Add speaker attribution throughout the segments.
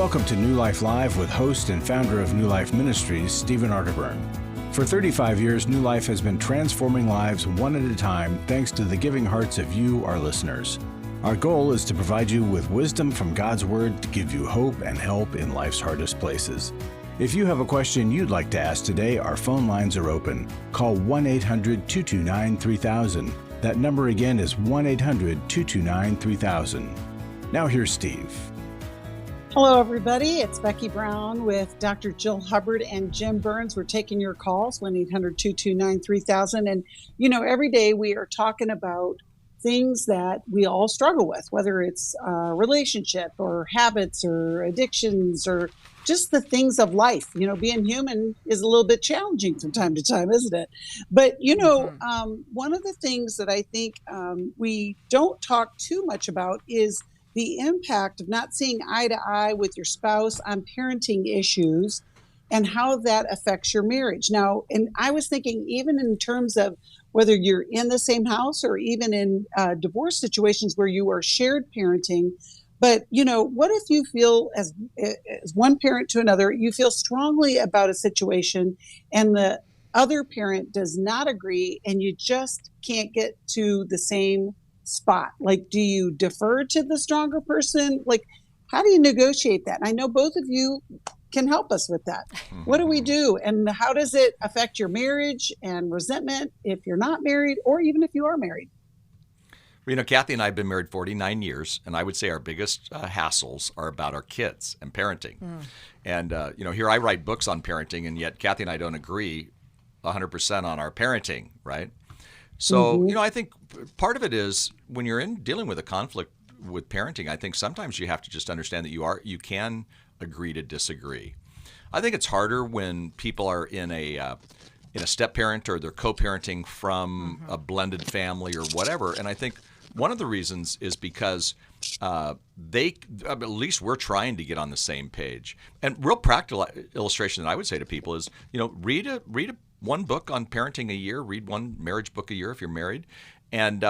Speaker 1: Welcome to New Life Live with host and founder of New Life Ministries, Stephen Arterburn. For 35 years, New Life has been transforming lives one at a time thanks to the giving hearts of you, our listeners. Our goal is to provide you with wisdom from God's Word to give you hope and help in life's hardest places. If you have a question you'd like to ask today, our phone lines are open. Call 1-800-229-3000. That number again is 1-800-229-3000. Now here's Steve.
Speaker 2: Hello, everybody. It's Becky Brown with Dr. Jill Hubbard and Jim Burns. We're taking your calls, 1-800-229-3000. And, every day we are talking about things that we all struggle with, whether it's a relationship or habits or addictions or just the things of life. Being human is a little bit challenging from time to time, isn't it? But, one of the things that I think we don't talk too much about is the impact of not seeing eye to eye with your spouse on parenting issues and how that affects your marriage. Now, and I was thinking even in terms of whether you're in the same house or even in divorce situations where you are shared parenting. But, what if you feel as one parent to another, you feel strongly about a situation and the other parent does not agree and you just can't get to the same spot? Like, do you defer to the stronger person? Like, how do you negotiate that? I know both of you can help us with that. What do we do? And how does it affect your marriage and resentment if you're not married or even if you are married?
Speaker 3: Well, Kathy and I have been married 49 years, and I would say our biggest hassles are about our kids and parenting. And, here I write books on parenting, and yet Kathy and I don't agree 100% on our parenting, right? So, I think part of it is when you're dealing with a conflict with parenting, I think sometimes you have to just understand that you can agree to disagree. I think it's harder when people are in a step parent or they're co-parenting from a blended family or whatever. And I think one of the reasons is because at least we're trying to get on the same page. And real practical illustration that I would say to people is, read one book on parenting a year, read one marriage book a year if you're married, and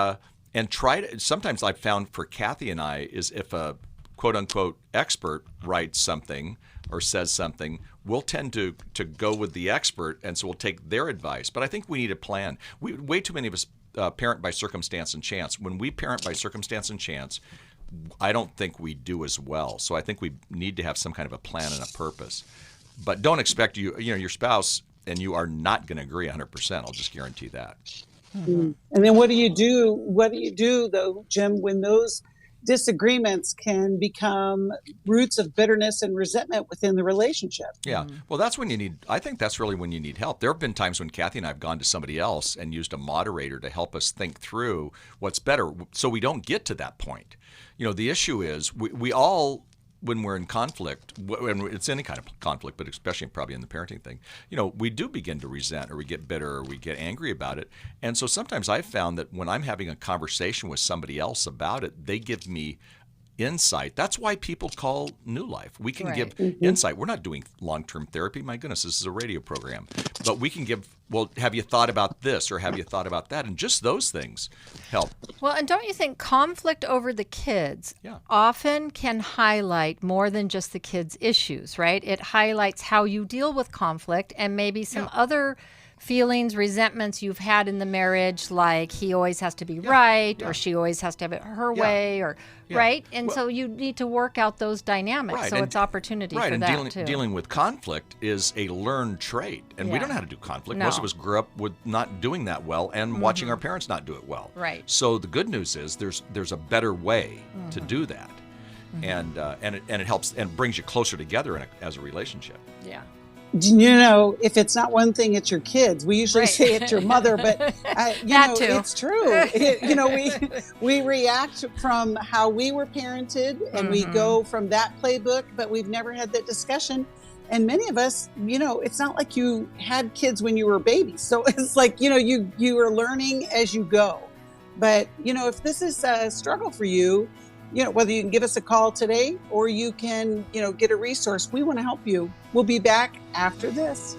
Speaker 3: try to. Sometimes I've found for Kathy and I is if a quote unquote expert writes something or says something, we'll tend to go with the expert, and so we'll take their advice. But I think we need a plan. Way too many of us parent by circumstance and chance. When we parent by circumstance and chance, I don't think we do as well. So I think we need to have some kind of a plan and a purpose. But don't expect your spouse and you are not going to agree 100%. I'll just guarantee that.
Speaker 2: And then what do you do? What do you do, though, Jim, when those disagreements can become roots of bitterness and resentment within the relationship?
Speaker 3: Yeah. Well, that's when I think that's really when you need help. There have been times when Kathy and I have gone to somebody else and used a moderator to help us think through what's better so we don't get to that point. The issue is we all, when we're in conflict, when it's any kind of conflict, but especially probably in the parenting thing, we do begin to resent or we get bitter or we get angry about it. And so sometimes I've found that when I'm having a conversation with somebody else about it, they give me insight. That's why people call New Life. We can give insight. We're not doing long-term therapy. My goodness, this is a radio program. But we can give, have you thought about this or have you thought about that? And just those things help.
Speaker 4: Well, and don't you think conflict over the kids often can highlight more than just the kids' issues, right? It highlights how you deal with conflict and maybe some other feelings, resentments you've had in the marriage, like he always has to be right or she always has to have it her way or right? And so you need to work out those dynamics. So it's opportunity for that too.
Speaker 3: Dealing with conflict is a learned trait. And we don't know how to do conflict. Most of us grew up with not doing that well and watching our parents not do it well.
Speaker 4: Right.
Speaker 3: So the good news is there's a better way to do that. And it helps and brings you closer together as a relationship.
Speaker 4: Yeah.
Speaker 2: If it's not one thing, it's your kids. We usually say it's your mother, but it's true. We react from how we were parented and we go from that playbook, but we've never had that discussion. And many of us, it's not like you had kids when you were babies. So it's like, you are learning as you go. But, if this is a struggle for you, whether you can give us a call today or you can, get a resource, we want to help you. We'll be back after this.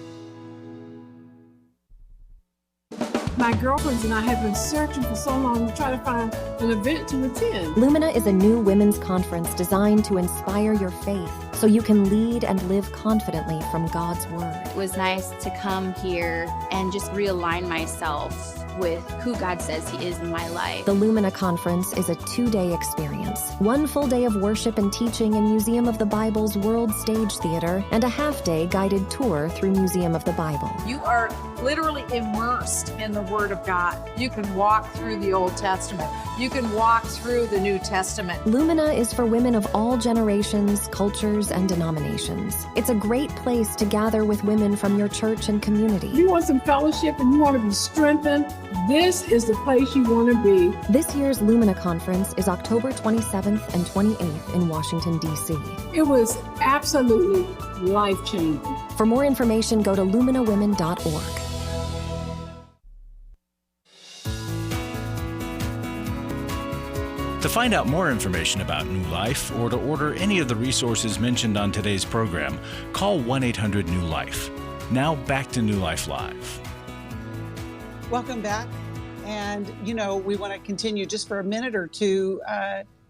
Speaker 5: My girlfriends and I have been searching for so long to try to find an event to attend.
Speaker 6: Lumina is a new women's conference designed to inspire your faith, so you can lead and live confidently from God's Word.
Speaker 7: It was nice to come here and just realign myself with who God says He is in my life.
Speaker 6: The Lumina Conference is a 2-day experience. 1 full day of worship and teaching in Museum of the Bible's World Stage Theater, and a half-day guided tour through Museum of the Bible.
Speaker 8: You are literally immersed in the Word of God. You can walk through the Old Testament. You can walk through the New Testament.
Speaker 6: Lumina is for women of all generations, cultures, and denominations. It's a great place to gather with women from your church and community.
Speaker 5: You want some fellowship and you want to be strengthened, this is the place you want to be.
Speaker 6: This year's Lumina Conference is October 27th and 28th in Washington, D.C.
Speaker 5: It was absolutely life-changing.
Speaker 6: For more information, go to luminawomen.org.
Speaker 1: To find out more information about New Life or to order any of the resources mentioned on today's program, call 1-800-NEW-LIFE. Now back to New Life Live.
Speaker 2: Welcome back. And, we want to continue just for a minute or two.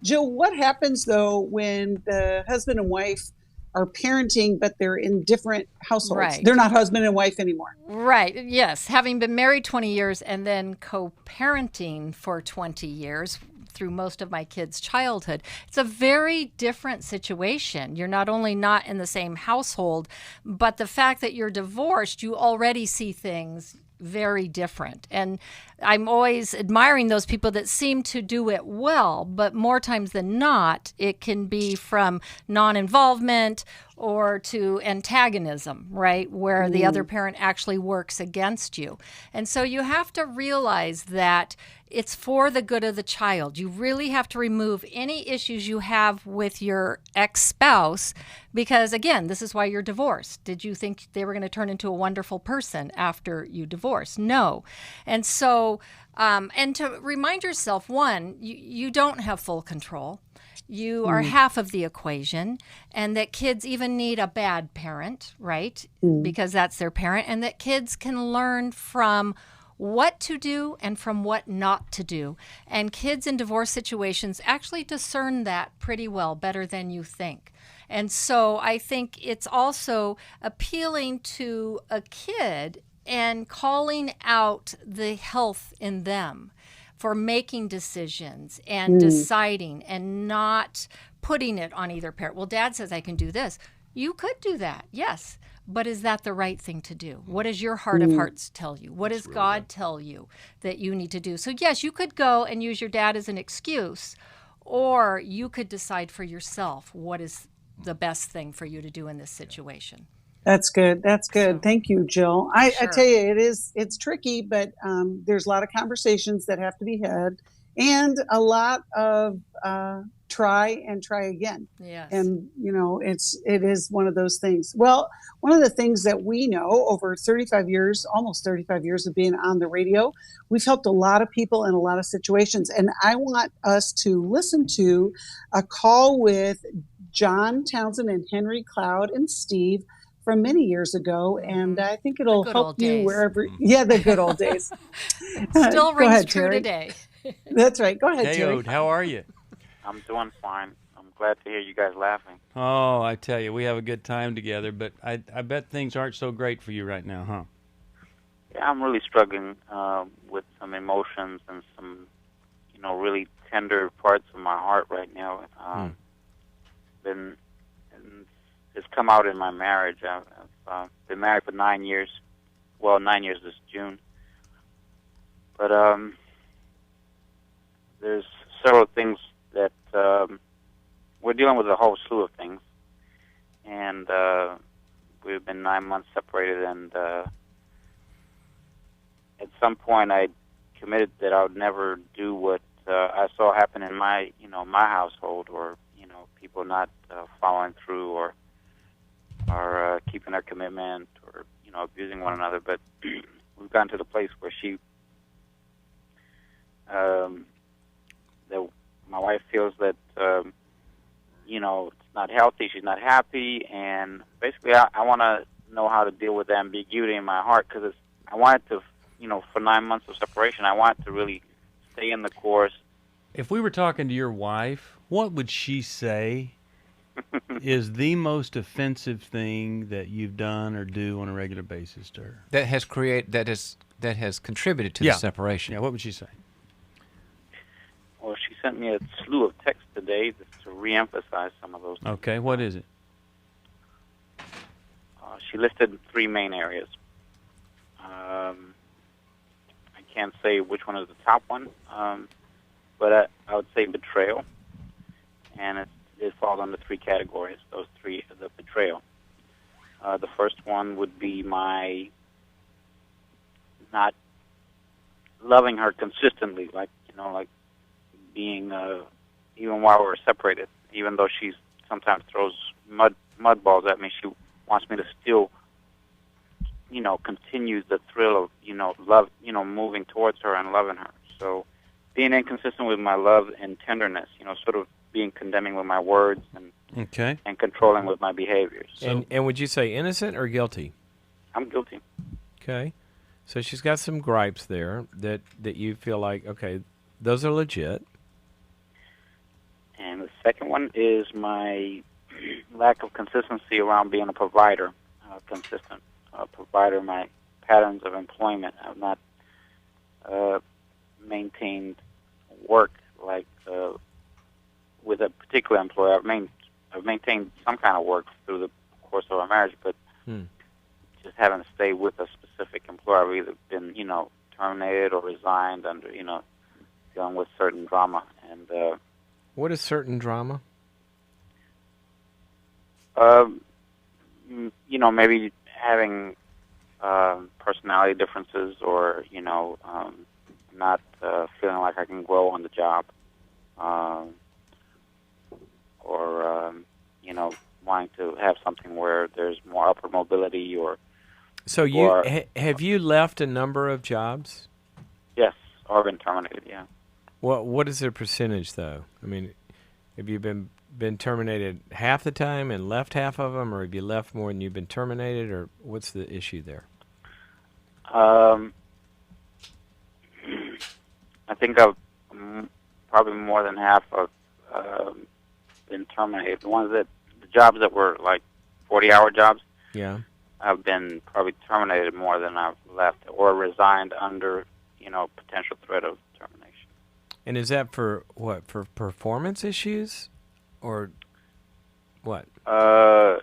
Speaker 2: Jill, what happens, though, when the husband and wife are parenting, but they're in different households?
Speaker 4: Right.
Speaker 2: They're not husband and wife anymore.
Speaker 4: Right. Yes. Having been married 20 years and then co-parenting for 20 years through most of my kids' childhood, it's a very different situation. You're not only not in the same household, but the fact that you're divorced, you already see things very different. And I'm always admiring those people that seem to do it well, but more times than not, it can be from non-involvement or to antagonism, right? Where the other parent actually works against you. And so you have to realize that it's for the good of the child. You really have to remove any issues you have with your ex-spouse because, again, this is why you're divorced. Did you think they were going to turn into a wonderful person after you divorce? No. And so, and to remind yourself, one, you don't have full control. You are half of the equation, and that kids even need a bad parent, right? Because that's their parent, and that kids can learn from what to do and from what not to do. And kids in divorce situations actually discern that pretty well, better than you think. And so I think it's also appealing to a kid and calling out the health in them for making decisions and deciding and not putting it on either parent. Well, Dad says I can do this. You could do that, yes. But is that the right thing to do? What does your heart of hearts tell you? What does God tell you that you need to do? So yes, you could go and use your dad as an excuse, or you could decide for yourself what is the best thing for you to do in this situation.
Speaker 2: That's good. That's good.
Speaker 4: So,
Speaker 2: thank you, Jill. I
Speaker 4: sure.
Speaker 2: tell you, it's tricky, but there's a lot of conversations that have to be had and a lot of try and try again.
Speaker 4: Yes.
Speaker 2: And, it is one of those things. Well, one of the things that we know over 35 years, almost 35 years of being on the radio, we've helped a lot of people in a lot of situations. And I want us to listen to a call with John Townsend and Henry Cloud and Steve from many years ago, and I think it'll help you wherever. Yeah, the good old days.
Speaker 4: Still rings true today.
Speaker 2: That's right. Go ahead,
Speaker 9: Hey,
Speaker 2: Terry.
Speaker 9: Ode, how are you?
Speaker 10: I'm doing fine. I'm glad to hear you guys laughing.
Speaker 9: Oh, I tell you, we have a good time together, but I bet things aren't so great for you right now, huh?
Speaker 10: Yeah, I'm really struggling with some emotions and some, really tender parts of my heart right now. It's come out in my marriage. I've been married for 9 years. Well, 9 years this June. But there's several things that we're dealing with, a whole slew of things. And we've been 9 months separated, and at some point I committed that I would never do what I saw happen in my household, or people not following through, or keeping their commitment, or abusing one another. But we've gotten to the place where my wife feels that it's not healthy, she's not happy, and basically I want to know how to deal with the ambiguity in my heart, because I want it to, for 9 months of separation, I want it to really stay in the course.
Speaker 9: If we were talking to your wife, what would she say is the most offensive thing that you've done or do on a regular basis to her?
Speaker 11: That has contributed to the separation.
Speaker 9: Yeah, what would she say?
Speaker 10: Well, she sent me a slew of texts today just to reemphasize some of those things.
Speaker 9: Okay, what is it?
Speaker 10: She listed 3 main areas. I can't say which one is the top one, but I would say betrayal, and it falls under 3 categories. Those 3, the betrayal. The first one would be my not loving her consistently, like being even while we're separated. Even though she sometimes throws mud balls at me, she wants me to still, continue the thrill of love, moving towards her and loving her. So being inconsistent with my love and tenderness, sort of being condemning with my words and controlling with my behaviors.
Speaker 12: So, and would you say innocent or guilty?
Speaker 10: I'm guilty.
Speaker 12: Okay. So she's got some gripes there that you feel like, okay, those are legit.
Speaker 10: And the second one is my lack of consistency around being a provider, consistent provider. My patterns of employment. I've not maintained work like with a particular employer. I've maintained some kind of work through the course of our marriage, but just having to stay with a specific employer. I've either been, terminated or resigned under, dealing with certain drama. And
Speaker 12: what is certain drama?
Speaker 10: Maybe having personality differences, or not feeling like I can grow on the job, or wanting to have something where there's more upper mobility, or.
Speaker 12: So have you left a number of jobs?
Speaker 10: Yes, or been terminated. Yeah.
Speaker 12: What is the percentage though? I mean, have you been terminated half the time and left half of them, or have you left more than you've been terminated, or what's the issue there?
Speaker 10: I think I've probably more than half of been terminated. The jobs that were like 40-hour jobs.
Speaker 12: Yeah.
Speaker 10: I've been probably terminated more than I've left, or resigned under, potential threat of termination.
Speaker 12: And is that for what? For performance issues, or what?
Speaker 10: Some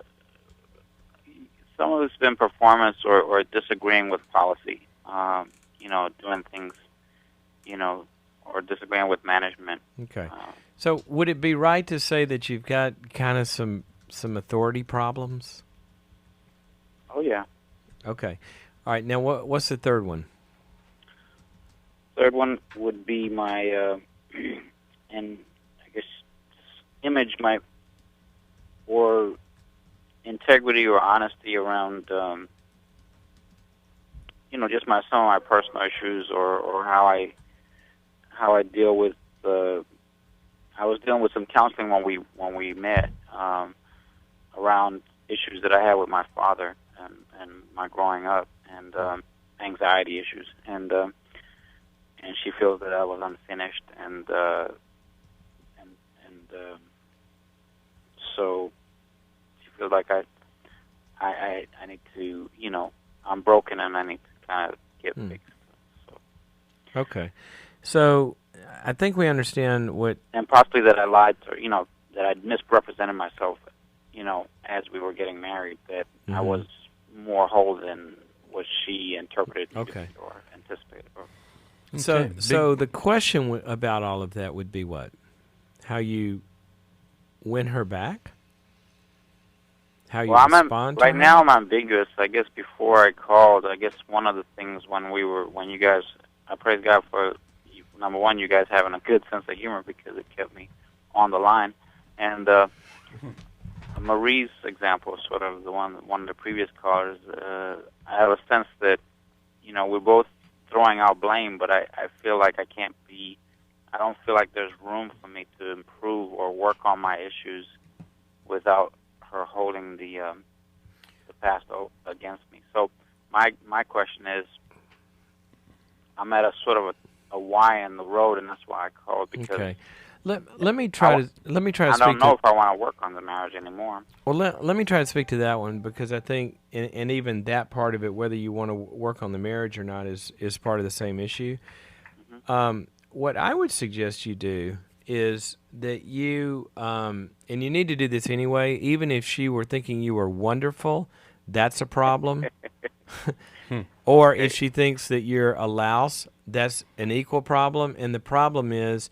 Speaker 10: of it's been performance, or disagreeing with policy. Doing things, or disagreeing with management.
Speaker 12: Okay. So would it be right to say that you've got kind of some authority problems?
Speaker 10: Oh, yeah.
Speaker 12: Okay. All right. Now, what's the third one?
Speaker 10: Third one would be my, image, or integrity or honesty around, just some of my personal issues, or how I deal with I was dealing with some counseling when we met, around issues that I had with my father and my growing up, and anxiety issues, and she feels that I was unfinished, and so she feels like I need to, I'm broken and I need to kind of get fixed. So.
Speaker 12: Okay, so I think we understand what,
Speaker 10: and possibly that I lied to her, that I misrepresented myself, as we were getting married, that I was more whole than what she interpreted or anticipated.
Speaker 12: So the question about all of that would be what? How you win her back? How you respond to her?
Speaker 10: Right now I'm ambiguous. I guess before I called, one of the things when you guys, I praise God for, number one, you guys having a good sense of humor, because it kept me on the line. And Marie's example, sort of one of the previous callers, I have a sense that, we're both throwing out blame, but I feel like I don't feel like there's room for me to improve or work on my issues without her holding the past against me. So my question is, I'm at a sort of a Y in the road, and that's why I called, because
Speaker 12: Let me try to speak.
Speaker 10: I don't know if I want to work on the marriage anymore.
Speaker 12: Well, let me try to speak to that one, because I think, and even that part of it, whether you want to work on the marriage or not, is part of the same issue. Mm-hmm. What I would suggest you do is that you, and you need to do this anyway, even if she were thinking you were wonderful, that's a problem. Or if she thinks that you're a louse, that's an equal problem. And the problem is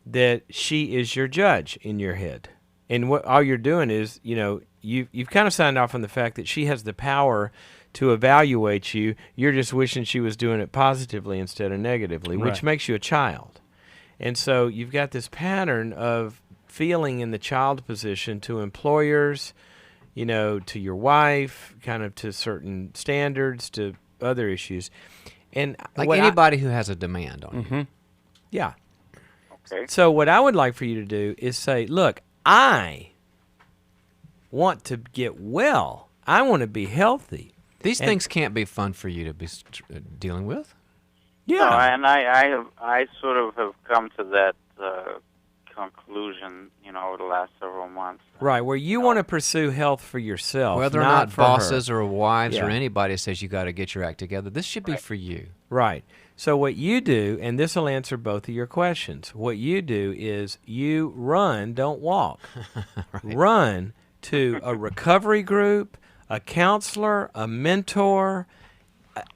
Speaker 12: that she is your judge in your head. And what all you're doing is, you've kind of signed off on the fact that she has the power to evaluate you. You're just wishing she was doing it positively instead of negatively, which makes you a child. And so you've got this pattern of feeling in the child position to employers, to your wife, kind of to certain standards, to other issues. And
Speaker 11: like anybody who has a demand on you.
Speaker 12: Yeah.
Speaker 10: Okay.
Speaker 12: So what I would like for you to do is say, look, I want to get well. I want to be healthy.
Speaker 11: These things can't be fun for you to be dealing with.
Speaker 12: Yeah.
Speaker 10: No, and I sort of have come to that conclusion, over the last several months.
Speaker 12: Right, where you want to pursue health for yourself,
Speaker 11: whether or not bosses or wives or anybody says you got to get your act together. This should be for you.
Speaker 12: Right. So what you do, and this will answer both of your questions, what you do is you run, don't walk. Run to a recovery group, a counselor, a mentor,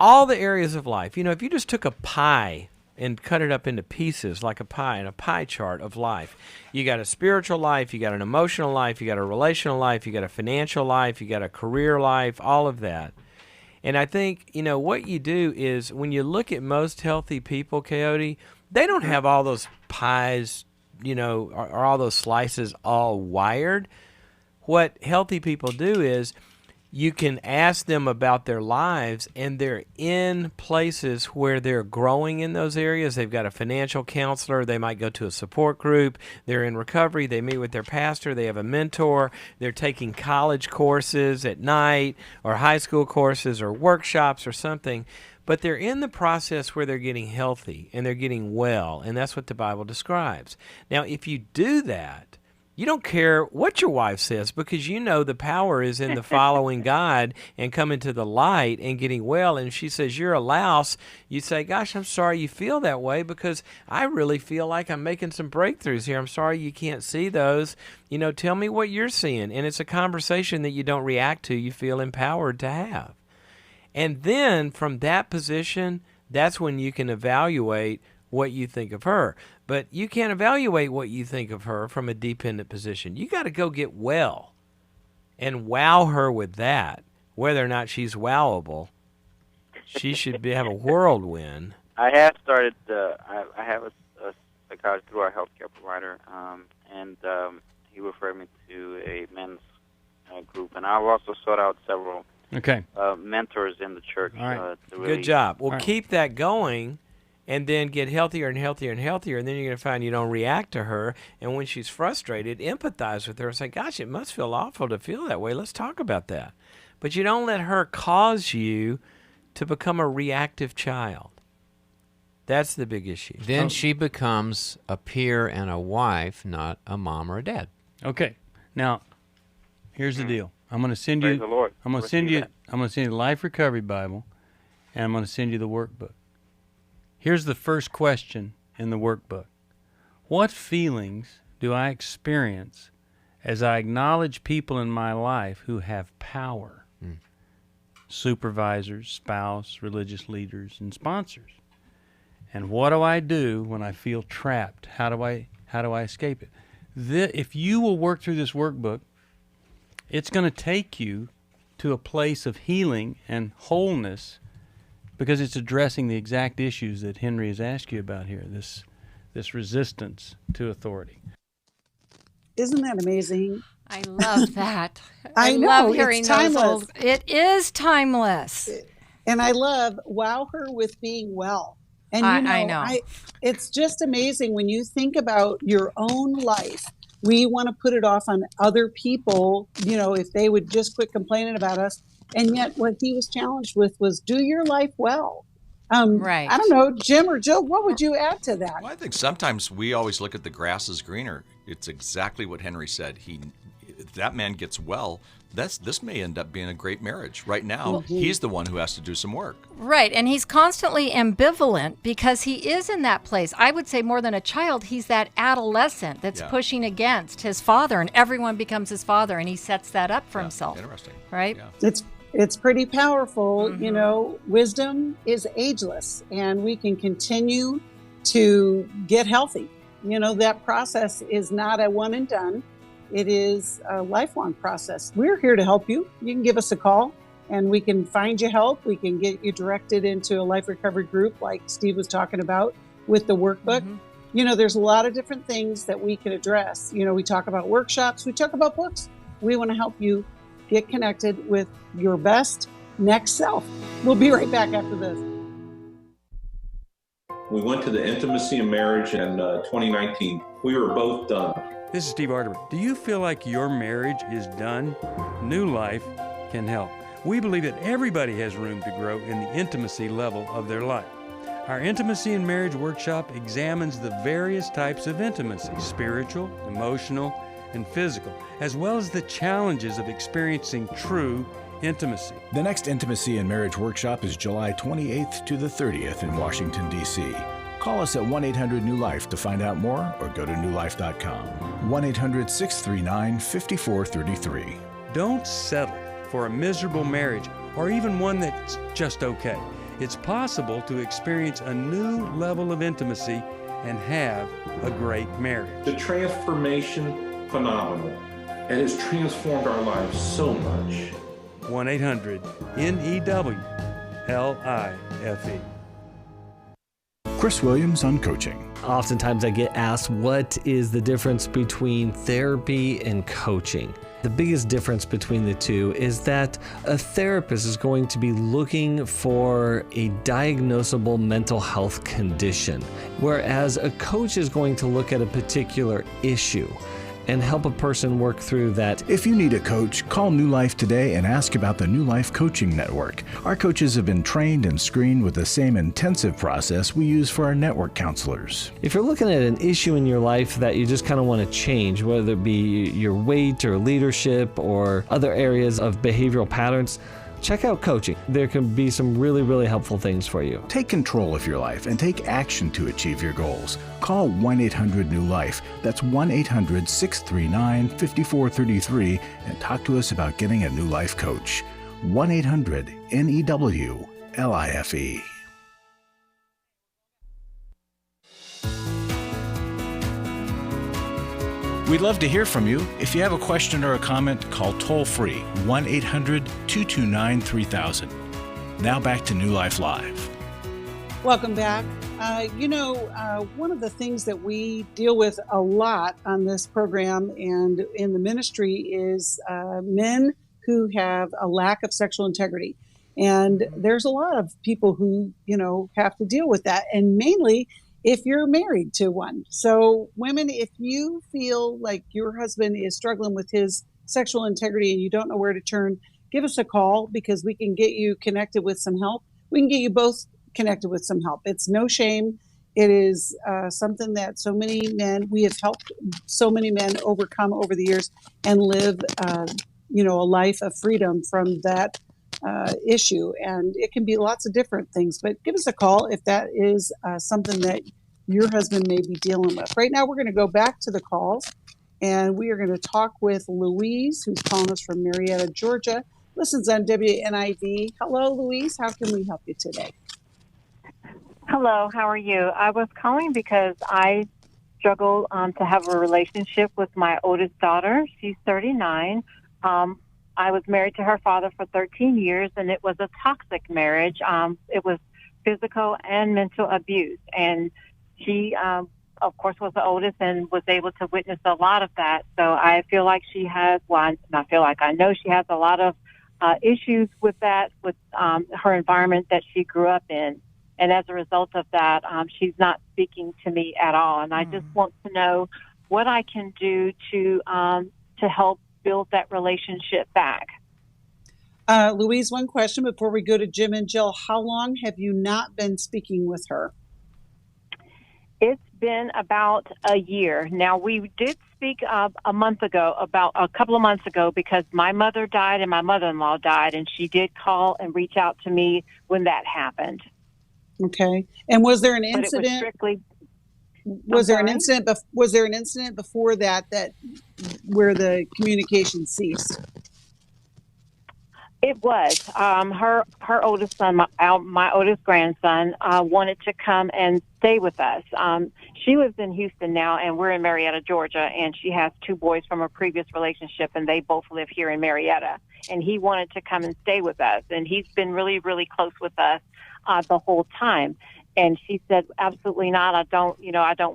Speaker 12: all the areas of life. If you just took a pie and cut it up into pieces like a pie, and a pie chart of life. You got a spiritual life, you got an emotional life, you got a relational life, you got a financial life, you got a career life, all of that. And I think, what you do is when you look at most healthy people, Coyote, they don't have all those pies, or all those slices all wired. What healthy people do is you can ask them about their lives, and they're in places where they're growing in those areas. They've got a financial counselor. They might go to a support group. They're in recovery. They meet with their pastor. They have a mentor. They're taking college courses at night or high school courses or workshops or something. But they're in the process where they're getting healthy and they're getting well, and that's what the Bible describes. Now, if you do that, you don't care what your wife says, because the power is in the following God and coming to the light and getting well. And if she says you're a louse, you say, gosh, I'm sorry you feel that way, because I really feel like I'm making some breakthroughs here. I'm sorry you can't see those. Tell me what you're seeing. And it's a conversation that you don't react to. You feel empowered to have. And then from that position, that's when you can evaluate what you think of her. But you can't evaluate what you think of her from a dependent position. You got to go get well and wow her with that. Whether or not she's wowable, she should have a whirlwind.
Speaker 10: I have started, I have a psychiatrist through our healthcare provider, and he referred me to a men's group. And I've also sought out several mentors in the church.
Speaker 12: All right.
Speaker 10: To really,
Speaker 12: good job. Well, keep that going. And then get healthier and healthier and healthier, and then you're going to find you don't react to her. And when she's frustrated, empathize with her and say, gosh, it must feel awful to feel that way. Let's talk about that. But you don't let her cause you to become a reactive child. That's the big issue.
Speaker 11: Then she becomes a peer and a wife, not a mom or a dad.
Speaker 9: Okay. Now, here's the deal. I'm going to send you.
Speaker 10: the Lord.
Speaker 9: I'm going to send you the Life Recovery Bible, and I'm going to send you the workbook. Here's the first question in the workbook. What feelings do I experience as I acknowledge people in my life who have power? Supervisors, spouse, religious leaders, and sponsors. And what do I do when I feel trapped? How do I escape it? If you will work through this workbook, it's going to take you to a place of healing and wholeness, because it's addressing the exact issues that Henry has asked you about here, this resistance to authority.
Speaker 2: Isn't that amazing?
Speaker 4: I love that.
Speaker 2: I know,
Speaker 4: love hearing
Speaker 2: it's timeless.
Speaker 4: those old. It is timeless.
Speaker 2: And I love wow her with being well. And
Speaker 4: I know.
Speaker 2: It's just amazing when you think about your own life. We want to put it off on other people, if they would just quit complaining about us. And yet what he was challenged with was do your life well.
Speaker 4: Right.
Speaker 2: I don't know, Jim or Jill, what would you add to that?
Speaker 3: Well, I think sometimes we always look at the grass is greener. It's exactly what Henry said. If that man gets well, this may end up being a great marriage. Right now, he's the one who has to do some work.
Speaker 4: Right, and he's constantly ambivalent because he is in that place. I would say more than a child, he's that adolescent that's pushing against his father, and everyone becomes his father, and he sets that up for himself.
Speaker 3: Interesting.
Speaker 4: Right?
Speaker 3: Yeah.
Speaker 2: It's pretty powerful. You know, wisdom is ageless, and we can continue to get healthy. You know, that process is not a one and done. It is a lifelong process. We're here to help you. You can give us a call and we can find you help. We can get you directed into a life recovery group like Steve was talking about with the workbook. You know, there's a lot of different things that we can address. You know, we talk about workshops, we talk about books. We want to help you get connected with your best next self. We'll be right back after this.
Speaker 13: We went to the Intimacy and Marriage in 2019. We were both done.
Speaker 9: This is Steve Arterburn. Do you feel like your marriage is done? New Life can help. We believe that everybody has room to grow in the intimacy level of their life. Our Intimacy and Marriage Workshop examines the various types of intimacy, spiritual, emotional, and physical, as well as the challenges of experiencing true intimacy.
Speaker 1: The next Intimacy and Marriage Workshop is July 28th to the 30th in Washington, D.C. Call us at 1-800-NEW-LIFE to find out more or go to newlife.com. 1-800-639-5433.
Speaker 9: Don't settle for a miserable marriage or even one that's just okay. It's possible to experience a new level of intimacy and have a great marriage.
Speaker 13: The transformation, phenomenal. It has transformed our lives so much.
Speaker 9: 1-800-NEW-LIFE.
Speaker 1: Chris Williams on coaching.
Speaker 14: Oftentimes I get asked, what is the difference between therapy and coaching? The biggest difference between the two is that a therapist is going to be looking for a diagnosable mental health condition, whereas a coach is going to look at a particular issue and help a person work through that.
Speaker 1: If you need a coach, call New Life today and ask about the New Life Coaching Network. Our coaches have been trained and screened with the same intensive process we use for our network counselors.
Speaker 14: If you're looking at an issue in your life that you just kind of want to change, whether it be your weight or leadership or other areas of behavioral patterns, check out coaching. There can be some really, really helpful things for you.
Speaker 1: Take control of your life and take action to achieve your goals. Call 1-800-NEW-LIFE. That's 1-800-639-5433 and talk to us about getting a New Life coach. 1-800-NEW-LIFE. We'd love to hear from you. If you have a question or a comment, call toll-free 1-800-229-3000. Now back to New Life Live.
Speaker 2: Welcome back. One of the things that we deal with a lot on this program and in the ministry is men who have a lack of sexual integrity. And there's a lot of people who, have to deal with that. And mainly if you're married to one. So women, if you feel like your husband is struggling with his sexual integrity and you don't know where to turn, give us a call because we can get you connected with some help. We can get you both connected with some help. It's no shame. It is something that we have helped so many men overcome over the years and live, a life of freedom from that issue. And it can be lots of different things, but give us a call if that is something that your husband may be dealing with. Right now, we're going to go back to the calls and we are going to talk with Louise, who's calling us from Marietta, Georgia. Listens on WNIV. Hello, Louise. How can we help you today?
Speaker 15: Hello, how are you? I was calling because I struggle to have a relationship with my oldest daughter. She's 39. I was married to her father for 13 years, and it was a toxic marriage. It was physical and mental abuse. And she, of course, was the oldest and was able to witness a lot of that. So I feel like she has, I know she has a lot of issues with that, with her environment that she grew up in. And as a result of that, she's not speaking to me at all. And I just want to know what I can do to help build that relationship back.
Speaker 2: Louise, one question before we go to Jim and Jill. How long have you not been speaking with her?
Speaker 15: It's been about a year. Now, we did speak about a couple of months ago, because my mother died and my mother-in-law died, and she did call and reach out to me when that happened.
Speaker 2: Okay. And was there an
Speaker 15: But
Speaker 2: incident?
Speaker 15: it was strictly.
Speaker 2: Was there an incident before that where the communication ceased?
Speaker 15: It was. Her oldest son, my oldest grandson, wanted to come and stay with us. She lives in Houston now, and we're in Marietta, Georgia, and she has 2 boys from a previous relationship, and they both live here in Marietta. And he wanted to come and stay with us, and he's been really, really close with us the whole time. And she said, absolutely not. I don't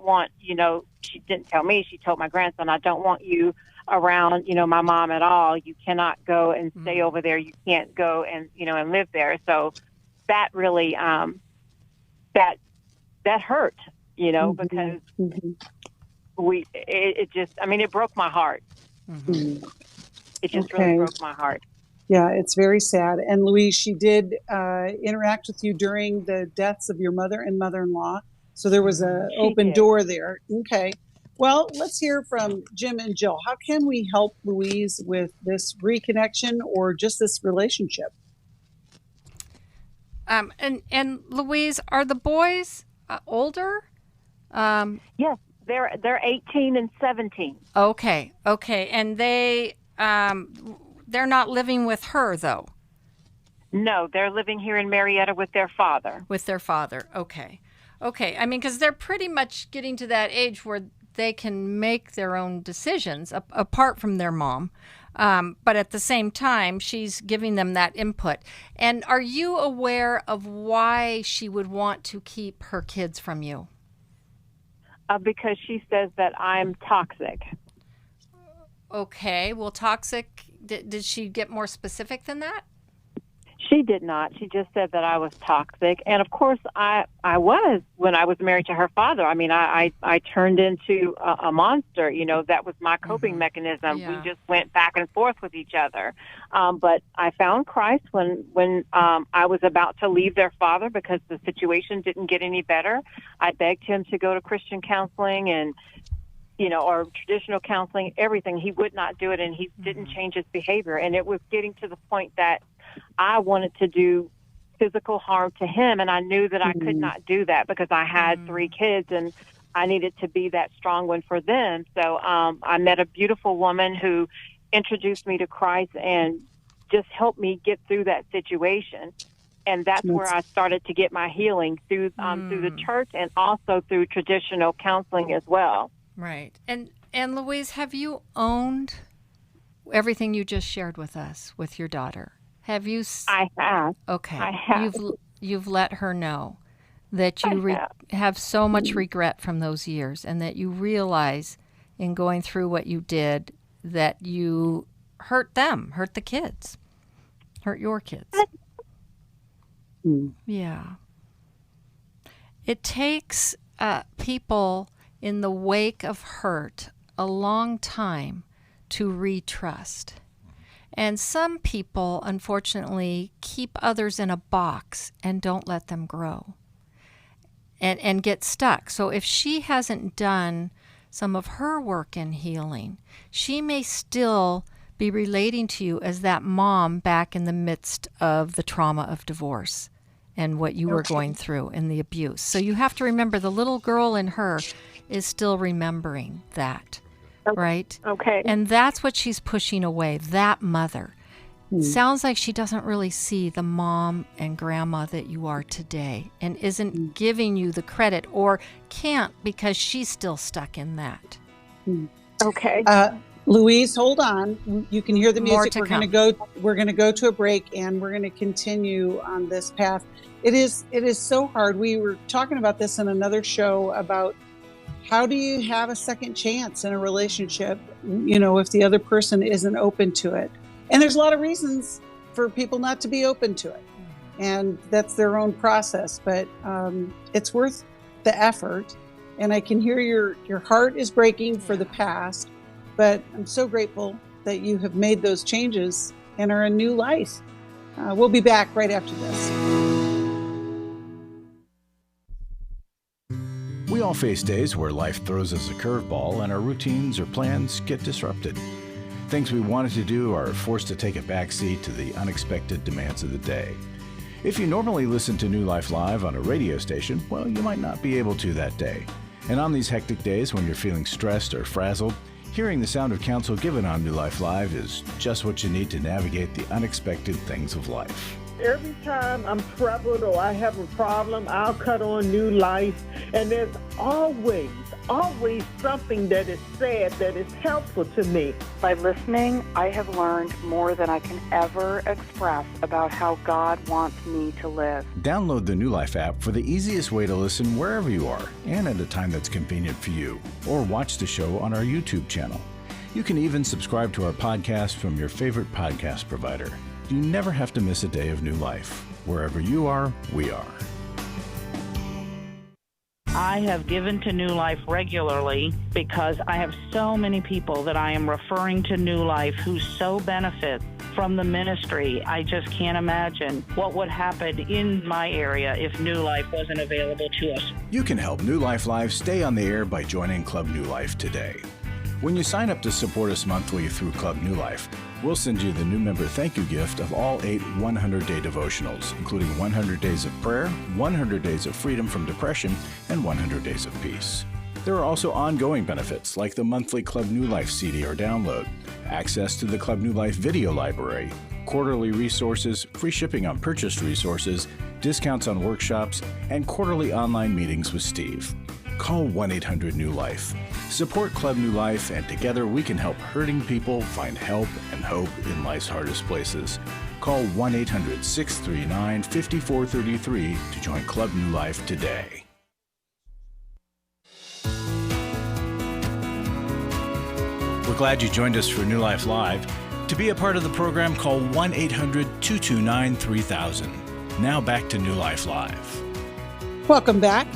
Speaker 15: want, she didn't tell me. She told my grandson, I don't want you around, my mom at all. You cannot go and stay over there. You can't go and, and live there. So that really, that hurt, because it broke my heart. It just really broke my heart.
Speaker 2: Yeah, it's very sad. And Louise, she did interact with you during the deaths of your mother and mother-in-law. So there was an open door there. Okay. Well, let's hear from Jim and Jill. How can we help Louise with this reconnection or just this relationship?
Speaker 4: And Louise, are the boys older?
Speaker 15: Yes, they're 18 and 17.
Speaker 4: Okay, and they're not living with her though.
Speaker 15: No, they're living here in Marietta with their father.
Speaker 4: Okay. I mean, because they're pretty much getting to that age where they can make their own decisions apart from their mom. But at the same time, she's giving them that input. And are you aware of why she would want to keep her kids from you?
Speaker 15: Because she says that I'm toxic.
Speaker 4: Okay. Well, toxic, did she get more specific than that?
Speaker 15: She did not. She just said that I was toxic. And of course, I was when I was married to her father. I mean, I turned into a monster. That was my coping mechanism. Yeah. We just went back and forth with each other. But I found Christ when I was about to leave their father because the situation didn't get any better. I begged him to go to Christian counseling and or traditional counseling, everything. He would not do it, and he didn't change his behavior. And it was getting to the point that I wanted to do physical harm to him, and I knew that I could not do that because I had 3 kids, and I needed to be that strong one for them. So I met a beautiful woman who introduced me to Christ and just helped me get through that situation. And that's where I started to get my healing through the church and also through traditional counseling as well.
Speaker 4: Right. And Louise, have you owned everything you just shared with us with your daughter? Have you?
Speaker 15: I have.
Speaker 4: Okay.
Speaker 15: I have.
Speaker 4: You've let her know that you have so much regret from those years, and that you realize in going through what you did that you hurt them, hurt the kids, hurt your kids. Yeah. It takes people in the wake of hurt a long time to retrust. And some people, unfortunately, keep others in a box and don't let them grow and get stuck. So if she hasn't done some of her work in healing, she may still be relating to you as that mom back in the midst of the trauma of divorce and what you were going through and the abuse. So you have to remember the little girl in her is still remembering that, right?
Speaker 15: Okay.
Speaker 4: And that's what she's pushing away, that mother. Sounds like she doesn't really see the mom and grandma that you are today and isn't giving you the credit or can't because she's still stuck in that.
Speaker 15: Okay.
Speaker 2: Louise, hold on. You can hear the music. We're going to go to a break, and we're going to continue on this path. It is so hard. We were talking about this in another show about how do you have a second chance in a relationship, if the other person isn't open to it. And there's a lot of reasons for people not to be open to it. And that's their own process, but it's worth the effort. And I can hear your heart is breaking for the past, but I'm so grateful that you have made those changes and are a new life We'll be back right after this.
Speaker 1: We all face days where life throws us a curveball and our routines or plans get disrupted. Things we wanted to do are forced to take a backseat to the unexpected demands of the day. If you normally listen to New Life Live on a radio station, well, you might not be able to that day. And on these hectic days when you're feeling stressed or frazzled, hearing the sound of counsel given on New Life Live is just what you need to navigate the unexpected things of life.
Speaker 16: Every time I'm troubled or I have a problem, I'll cut on New Life, and there's always something that is said that is helpful to me.
Speaker 17: By listening, I have learned more than I can ever express about how God wants me to live.
Speaker 1: Download the New Life app for the easiest way to listen wherever you are and at a time that's convenient for you, or watch the show on our YouTube channel. You can even subscribe to our podcast from your favorite podcast provider. You never have to miss a day of New Life. Wherever you are, we are.
Speaker 18: I have given to New Life regularly because I have so many people that I am referring to New Life who so benefit from the ministry. I just can't imagine what would happen in my area if New Life wasn't available to us.
Speaker 1: You can help New Life Live stay on the air by joining Club New Life today. When you sign up to support us monthly through Club New Life, we'll send you the new member thank you gift of all 8 100-day devotionals, including 100 Days of Prayer, 100 Days of Freedom from Depression, and 100 Days of Peace. There are also ongoing benefits like the monthly Club New Life CD or download, access to the Club New Life video library, quarterly resources, free shipping on purchased resources, discounts on workshops, and quarterly online meetings with Steve. Call 1-800-NEW-LIFE. Support Club New Life, and together we can help hurting people find help and hope in life's hardest places. Call 1-800-639-5433 to join Club New Life today. We're glad you joined us for New Life Live. To be a part of the program, call 1-800-229-3000. Now back to New Life Live.
Speaker 2: Welcome back.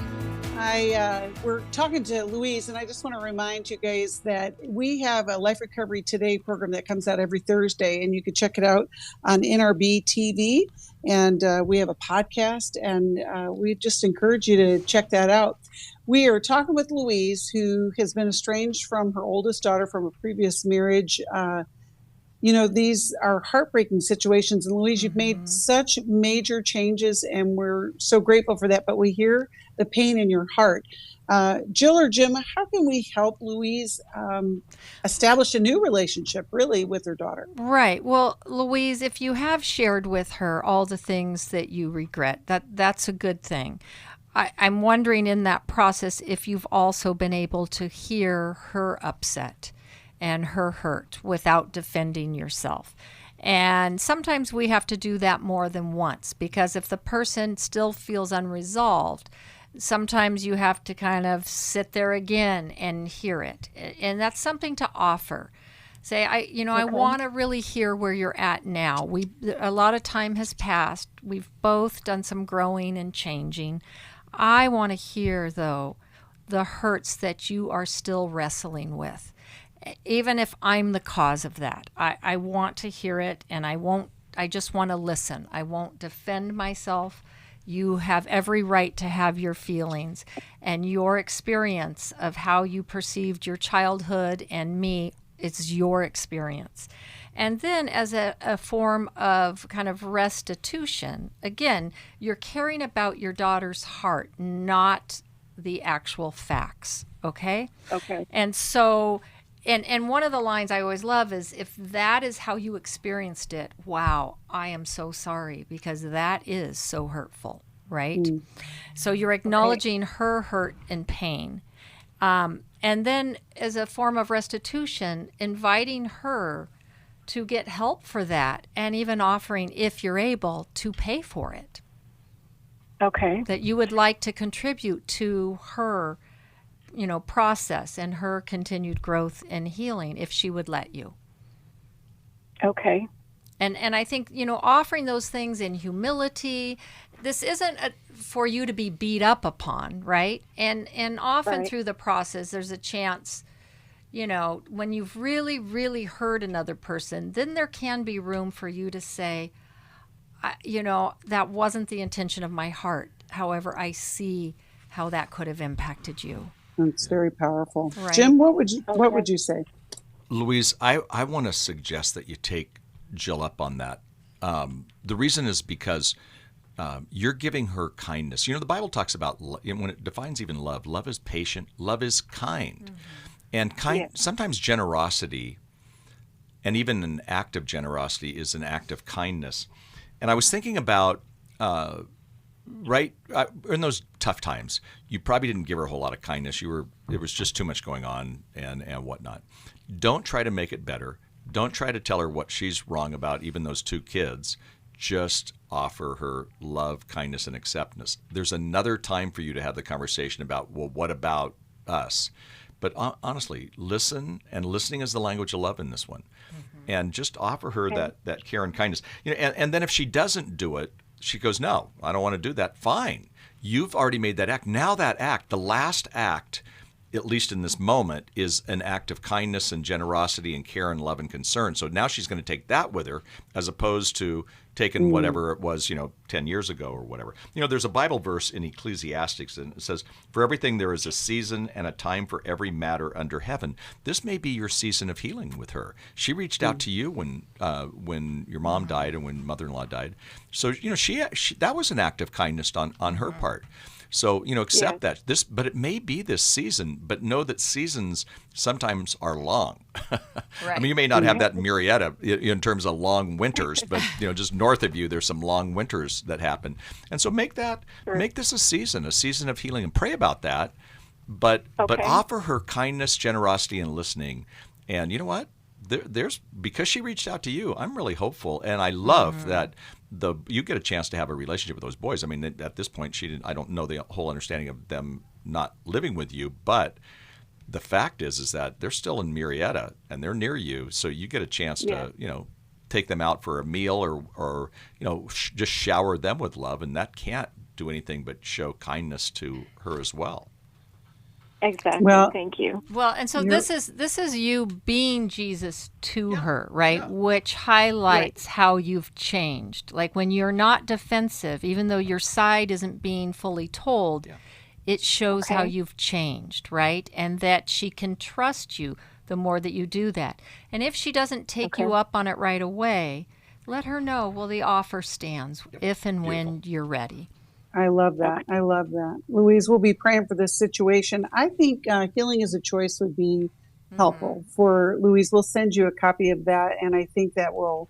Speaker 2: We're talking to Louise, and I just want to remind you guys that we have a Life Recovery Today program that comes out every Thursday, and you can check it out on NRB TV. And we have a podcast, and we just encourage you to check that out. We are talking with Louise, who has been estranged from her oldest daughter from a previous marriage. These are heartbreaking situations. And Louise, you've made such major changes, and we're so grateful for that. But we hear the pain in your heart. Jill or Jim, how can we help Louise establish a new relationship, really, with her daughter?
Speaker 4: Right. Well, Louise, if you have shared with her all the things that you regret, that's a good thing. I'm wondering in that process if you've also been able to hear her upset and her hurt without defending yourself. And sometimes we have to do that more than once, because if the person still feels unresolved, sometimes you have to kind of sit there again and hear it. And that's something to offer. Say, I want to really hear where you're at now. A lot of time has passed. We've both done some growing and changing. I want to hear, though, the hurts that you are still wrestling with. Even if I'm the cause of that, I want to hear it, and I just want to listen. I won't defend myself. You have every right to have your feelings, and your experience of how you perceived your childhood and me, it's your experience. And then as a form of kind of restitution, again, you're caring about your daughter's heart, not the actual facts, okay?
Speaker 2: Okay.
Speaker 4: And so... And one of the lines I always love is, if that is how you experienced it, wow, I am so sorry, because that is so hurtful, right? So you're acknowledging her hurt and pain. And then as a form of restitution, inviting her to get help for that, and even offering, if you're able, to pay for it.
Speaker 17: Okay.
Speaker 4: That you would like to contribute to her process and her continued growth and healing, if she would let you.
Speaker 17: Okay.
Speaker 4: And I think, offering those things in humility, this isn't for you to be beat up upon, right? And often through the process, there's a chance, when you've really, really hurt another person, then there can be room for you to say, that wasn't the intention of my heart. However, I see how that could have impacted you.
Speaker 2: It's very powerful.
Speaker 4: Right.
Speaker 2: Jim, what would you say?
Speaker 3: Louise, I want to suggest that you take Jill up on that. The reason is because you're giving her kindness. The Bible talks about, when it defines even love is patient, love is kind. Mm-hmm. And sometimes generosity, and even an act of generosity, is an act of kindness. And I was thinking about, in those tough times, you probably didn't give her a whole lot of kindness. It was just too much going on and whatnot. Don't try to make it better. Don't try to tell her what she's wrong about, even those 2 kids. Just offer her love, kindness, and acceptance. There's another time for you to have the conversation about, well, what about us? But honestly, listen, and listening is the language of love in this one. Mm-hmm. And just offer her that care and kindness. And then if she doesn't do it, she goes, no, I don't want to do that. Fine. You've already made that act. Now that act, the last act, at least in this moment, is an act of kindness and generosity and care and love and concern. So now she's going to take that with her, as opposed to taking whatever it was, 10 years ago or whatever. There's a Bible verse in Ecclesiastes, and it says, for everything there is a season and a time for every matter under heaven. This may be your season of healing with her. She reached out to you when your mom died and when mother-in-law died. So, she that was an act of kindness on her part. So, accept that. But it may be this season, but know that seasons sometimes are long. Right. I mean, you may not have that in Marietta in terms of long winters, but, just north of you, there's some long winters that happen. And so make this a season of healing, and pray about that. But offer her kindness, generosity, and listening. And you know what? There's because she reached out to you, I'm really hopeful, and I love that you get a chance to have a relationship with those boys. I mean, at this point, I don't know the whole understanding of them not living with you, but the fact is that they're still in Marietta and they're near you, so you get a chance to take them out for a meal or just shower them with love, and that can't do anything but show kindness to her as well.
Speaker 15: Exactly.
Speaker 2: Well,
Speaker 15: thank you.
Speaker 4: Well, and so this is you being Jesus to her, right? Which highlights how you've changed. Like when you're not defensive, even though your side isn't being fully told, it shows how you've changed, right? And that she can trust you the more that you do that. And if she doesn't take you up on it right away, let her know, well, the offer stands if and when you're ready.
Speaker 2: I love that. I love that. Louise, we'll be praying for this situation. I think Healing is a Choice would be helpful for Louise. We'll send you a copy of that, and I think that will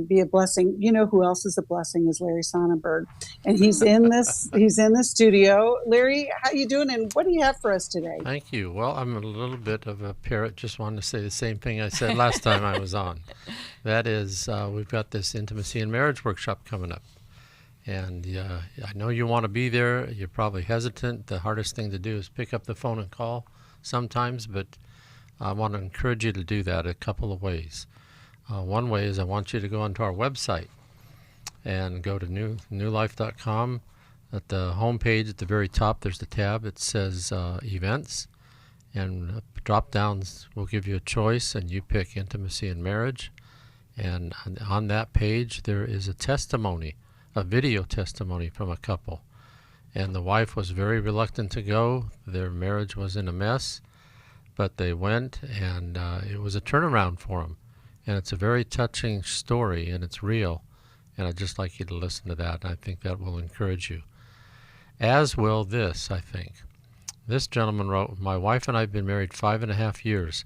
Speaker 2: be a blessing. You know who else is a blessing is Larry Sonnenberg, and he's in this. He's in the studio. Larry, how you doing? And what do you have for us today?
Speaker 19: Thank you. Well, I'm a little bit of a parrot. Just wanted to say the same thing I said last time I was on. That is, we've got this intimacy and marriage workshop coming up. And I know you want to be there. You're probably hesitant. The hardest thing to do is pick up the phone and call sometimes, but I want to encourage you to do that a couple of ways. One way is I want you to go onto our website and go to newlife.com. At the home page at the very top, there's the tab that says events, and drop-downs will give you a choice, and you pick intimacy and marriage. And on that page, there is a testimony, a video testimony from a couple. And the wife was very reluctant to go. Their marriage was in a mess, but they went, and it was a turnaround for them. And it's a very touching story, and it's real. And I'd just like you to listen to that, and I think that will encourage you. As will this, I think. This gentleman wrote, my wife and I have been married 5.5 years.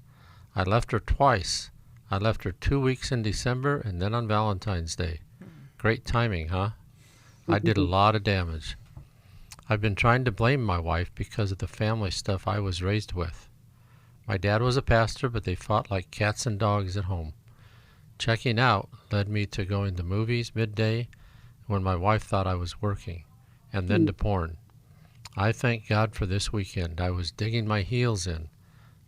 Speaker 19: I left her twice. I left her 2 weeks in December and then on Valentine's Day. Great timing, huh? I did a lot of damage. I've been trying to blame my wife because of the family stuff I was raised with. My dad was a pastor, but they fought like cats and dogs at home. Checking out led me to going to movies midday when my wife thought I was working, and then to porn. I thank God for this weekend. I was digging my heels in.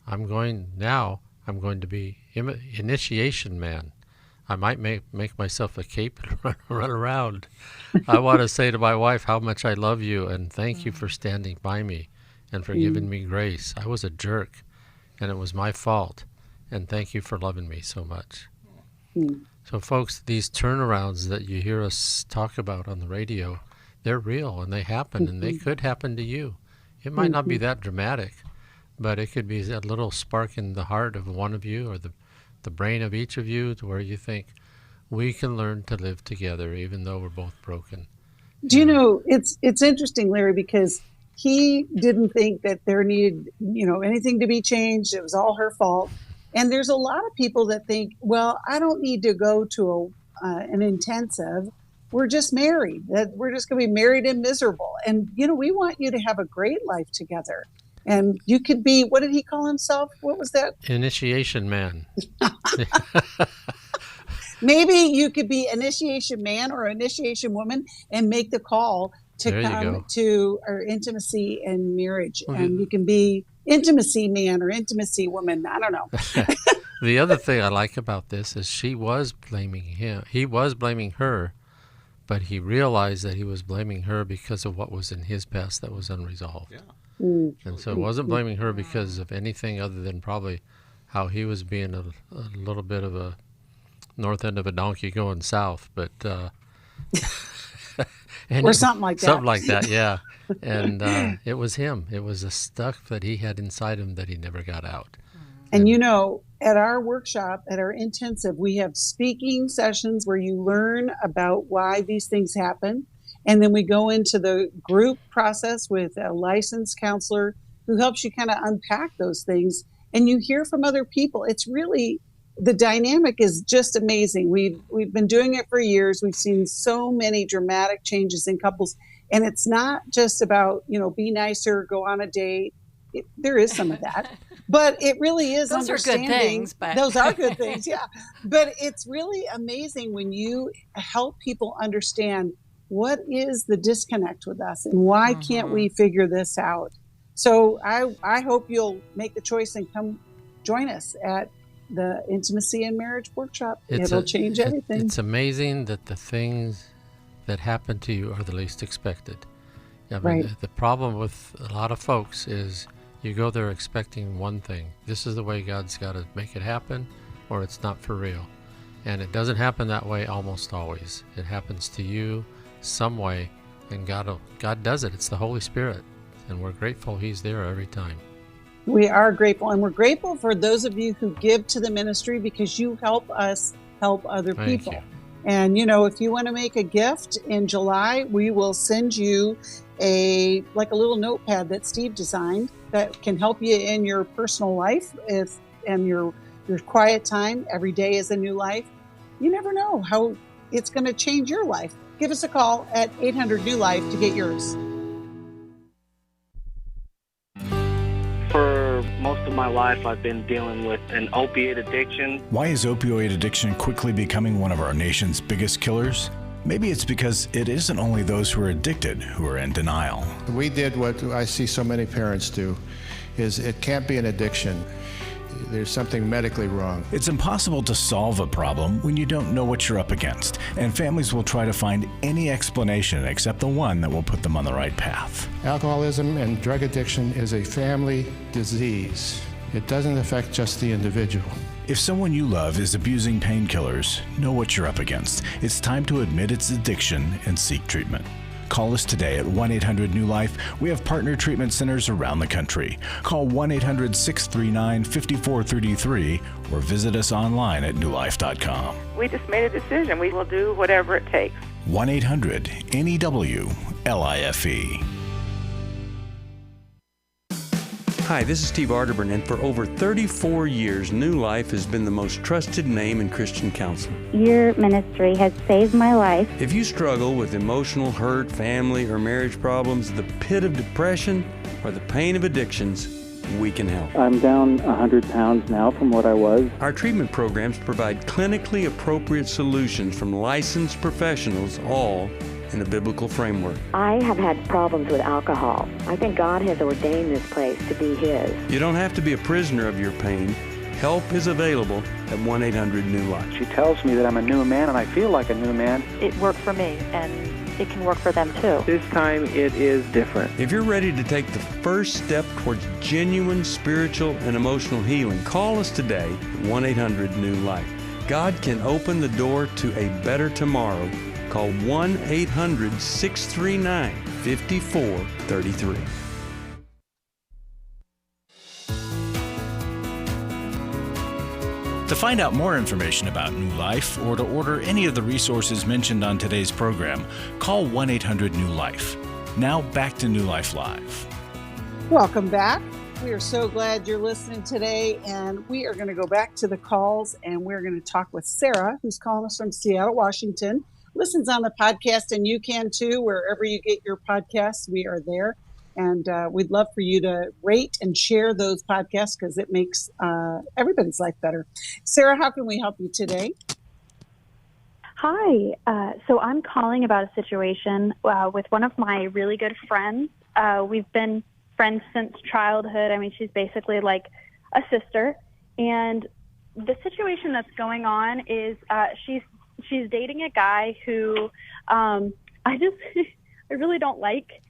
Speaker 19: I'm going to be initiation man. I might make myself a cape and run around. I want to say to my wife how much I love you and thank you for standing by me and for giving me grace. I was a jerk, and it was my fault, and thank you for loving me so much. So, folks, these turnarounds that you hear us talk about on the radio, they're real and they happen, and they could happen to you. It might not be that dramatic, but it could be that little spark in the heart of one of you or the brain of each of you to where you think, we can learn to live together even though we're both broken.
Speaker 2: Do you know, it's interesting, Larry, because he didn't think that there needed, anything to be changed. It was all her fault. And there's a lot of people that think, well, I don't need to go to an intensive. We're just married. That we're just going to be married and miserable. And, we want you to have a great life together. And you could be, what did he call himself? What was that?
Speaker 19: Initiation man.
Speaker 2: Maybe you could be initiation man or initiation woman and make the call to come to our intimacy and marriage. Okay. And you can be intimacy man or intimacy woman. I don't know.
Speaker 19: The other thing I like about this is she was blaming him. He was blaming her, but he realized that he was blaming her because of what was in his past that was unresolved. Yeah. And so it wasn't blaming her because of anything other than probably how he was being a little bit of a north end of a donkey going south, but
Speaker 2: or something like that.
Speaker 19: Something like that, yeah. And it was him. It was the stuff that he had inside him that he never got out.
Speaker 2: And at our workshop, at our intensive, we have speaking sessions where you learn about why these things happen. And then we go into the group process with a licensed counselor who helps you kind of unpack those things. And you hear from other people. It's really, the dynamic is just amazing. We've been doing it for years. We've seen so many dramatic changes in couples. And it's not just about, be nicer, go on a date. There is some of that. But it really is
Speaker 4: those
Speaker 2: understanding.
Speaker 4: Those are good things. But.
Speaker 2: Those are good things, yeah. But it's really amazing when you help people understand what is the disconnect with us and why can't we figure this out. So I hope you'll make the choice and come join us at the Intimacy and Marriage Workshop. It'll change everything.
Speaker 19: It's amazing that the things that happen to you are the least expected. I mean, the problem with a lot of folks is you go there expecting one thing. This is the way God's got to make it happen, or it's not for real. And it doesn't happen that way almost always. It happens to you some way, and God does it. It's the Holy Spirit, and we're grateful He's there every time.
Speaker 2: We are grateful, and we're grateful for those of you who give to the ministry because you help us help other people.
Speaker 19: Thank you.
Speaker 2: And, if you want to make a gift in July, we will send you a little notepad that Steve designed that can help you in your personal life and your quiet time. Every day is a new life. You never know how it's going to change your life. Give us a call at 800-NEW-LIFE to get yours.
Speaker 20: For most of my life, I've been dealing with an opiate addiction.
Speaker 1: Why is opioid addiction quickly becoming one of our nation's biggest killers? Maybe it's because it isn't only those who are addicted who are in denial.
Speaker 21: We did what I see so many parents do, is it can't be an addiction. There's something medically wrong.
Speaker 1: It's impossible to solve a problem when you don't know what you're up against, and families will try to find any explanation except the one that will put them on the right path.
Speaker 21: Alcoholism and drug addiction is a family disease. It doesn't affect just the individual.
Speaker 1: If someone you love is abusing painkillers, know what you're up against. It's time to admit its addiction and seek treatment. Call us today at 1-800-NEW-LIFE. We have partner treatment centers around the country. Call 1-800-639-5433 or visit us online at newlife.com.
Speaker 17: We just made a decision. We will do whatever it takes.
Speaker 1: 1-800-NEW-LIFE.
Speaker 22: Hi, this is Steve Arterburn, and for over 34 years, New Life has been the most trusted name in Christian counseling.
Speaker 23: Your ministry has saved my life.
Speaker 22: If you struggle with emotional hurt, family, or marriage problems, the pit of depression, or the pain of addictions, we can help.
Speaker 24: I'm down 100 pounds now from what I was.
Speaker 22: Our treatment programs provide clinically appropriate solutions from licensed professionals, all in a biblical framework.
Speaker 23: I have had problems with alcohol. I think God has ordained this place to be His.
Speaker 22: You don't have to be a prisoner of your pain. Help is available at 1-800-NEW-LIFE.
Speaker 24: She tells me that I'm a new man, and I feel like a new man.
Speaker 25: It worked for me, and it can work for them too.
Speaker 24: This time it is different.
Speaker 22: If you're ready to take the first step towards genuine spiritual and emotional healing, call us today at 1-800-NEW-LIFE. God can open the door to a better tomorrow. Call 1-800-639-5433.
Speaker 1: To find out more information about New Life or to order any of the resources mentioned on today's program, call 1-800-NEW-LIFE. Now back to New Life Live.
Speaker 2: Welcome back. We are so glad you're listening today, and we are going to go back to the calls, and we're going to talk with Sarah, who's calling us from Seattle, Washington. Listens on the podcast, and you can too. Wherever you get your podcasts, we are there. And we'd love for you to rate and share those podcasts because it makes everybody's life better. Sarah, how can we help you today?
Speaker 25: Hi. So I'm calling about a situation with one of my really good friends. We've been friends since childhood. I mean, she's basically like a sister. And the situation that's going on is she's dating a guy who I really don't like.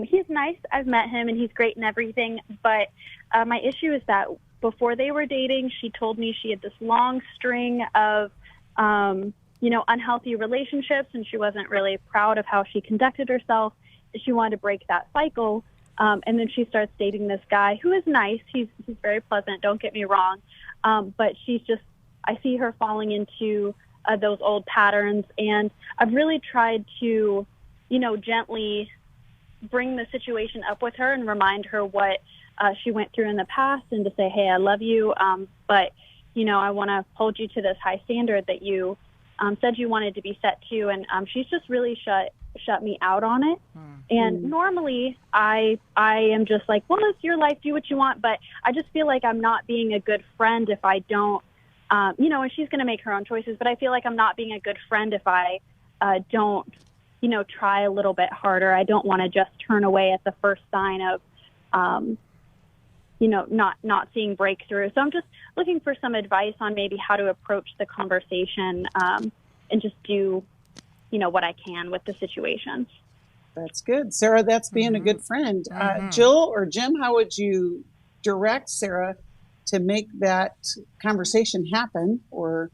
Speaker 25: He's nice. I've met him, and he's great and everything. But my issue is that before they were dating, she told me she had this long string of, unhealthy relationships, and she wasn't really proud of how she conducted herself. She wanted to break that cycle. And then she starts dating this guy who is nice. He's very pleasant. Don't get me wrong. But I see her falling into those old patterns. And I've really tried to, gently bring the situation up with her and remind her what she went through in the past, and to say, hey, I love you, but I want to hold you to this high standard that you said you wanted to be set to. And she's just really shut me out on it. And normally I am just like, well, it's your life, do what you want. But I just feel like I'm not being a good friend if I don't, and she's going to make her own choices, but I feel like I'm not being a good friend if I don't try a little bit harder. I don't want to just turn away at the first sign of, not seeing breakthrough. So I'm just looking for some advice on maybe how to approach the conversation and just do, what I can with the situation.
Speaker 2: That's good. Sarah, that's being a good friend. Jill or Jim, how would you direct Sarah to make that conversation happen? Or,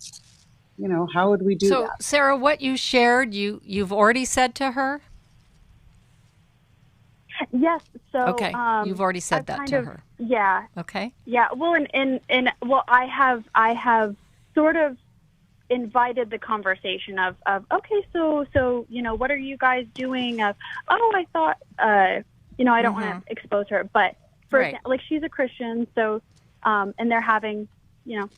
Speaker 2: how would we do that?
Speaker 4: So, Sarah, what you shared, you've already said to her?
Speaker 25: Yes. So
Speaker 4: okay, you've already said that to her.
Speaker 25: Yeah.
Speaker 4: Okay.
Speaker 25: Yeah. Well, I have sort of invited the conversation of okay, so what are you guys doing? I thought I don't want to expose her, but for example, like, she's a Christian, so and they're having